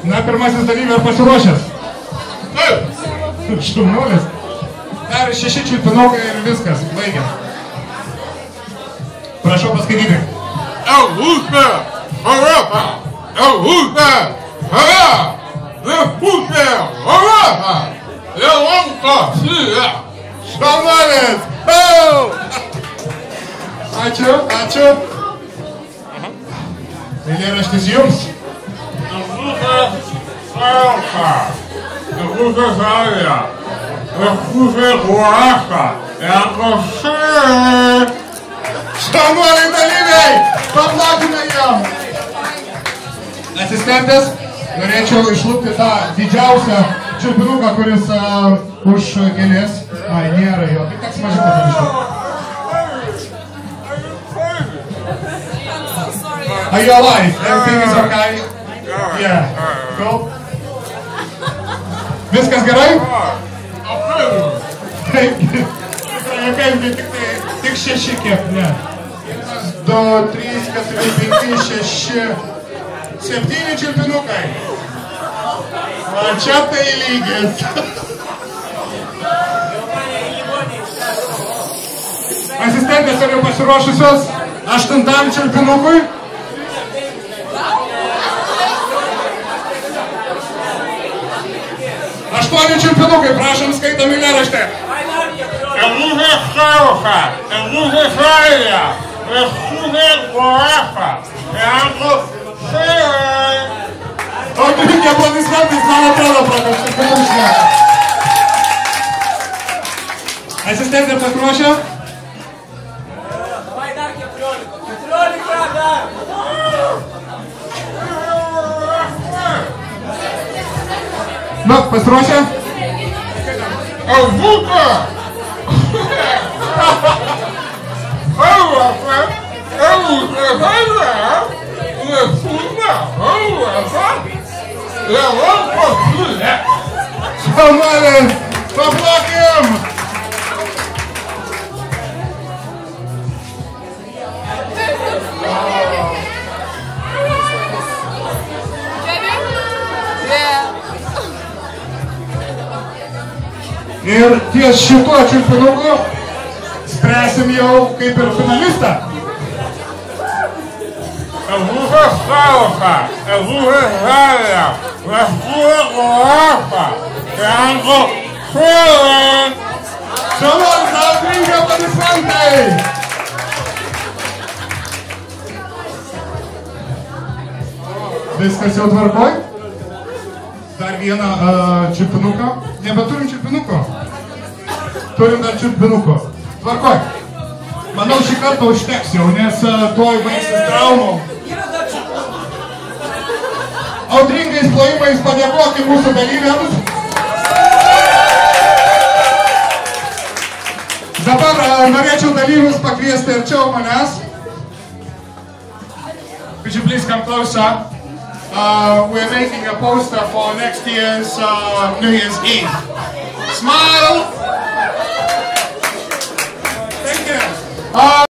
Na, pirmasis dalyvė pasiruošęs. Taip. Štumnuolis. Dar 6 čiulpinukai ir viskas. Baigia. Prašau paskaityti. Europa! Europa! Europa! Europa! Europa! Europa! Štumnuolis. Ačiū, ačiū. Eilėraštis jums. Europa! Europa Zaria! Europa Guaša! Šaunuoliai dalyviai! Paplokime jam! Asistentės, norėčiau išlūpti tą didžiausią čiulpinuką, kuris už kelias. Ai, nėra jo. Tai teks mažiau padaryti. Are you alive? Everything is okay? Yeah. Cool. Viskas gerai? Tik 6 kiek, ne. 1, 2, 3, 4, 5, 6, 7 čiulpinukai. Va čia tai lygis. Asistentės yra pasiruošusios 8 čiulpinukui. 8 čiulpinukai, prašom, skaitom eilėraštį. Europa Sauha, Europa Zaria, Europa Guaša, Europa. O reikia aplodismentais, man atrodo, prakaščiai. Asistentė pasiruošę? Давай dar 14 dar. Nu, pasiruošę? Europa! Europa! Europa Zaria, Europa! Europa! Šaunuolis, paplokim! Ir ties šituo čiulpinuku spręsim jau kaip ir finalistą. Europa Sauha, Europa Zaria, Europa Guaša, Europa. Šaunuolis, audringi aplodismentai! Viskas jau tvarkoj? Dar vieną čiulpinuką. Nebeturim čiulpinuko. Turim dar čiulpinuko. Tvarkoj. Manau, šį kartą užteks jau, nes tuoj baigsis traumom. Audringais plojimais padėkokim mūsų dalyviams. Dabar norėčiau dalyvius pakviesti arčiau manęs. Could you please come closer? We're making a poster for next year's New Year's Eve. Smile! Thank you.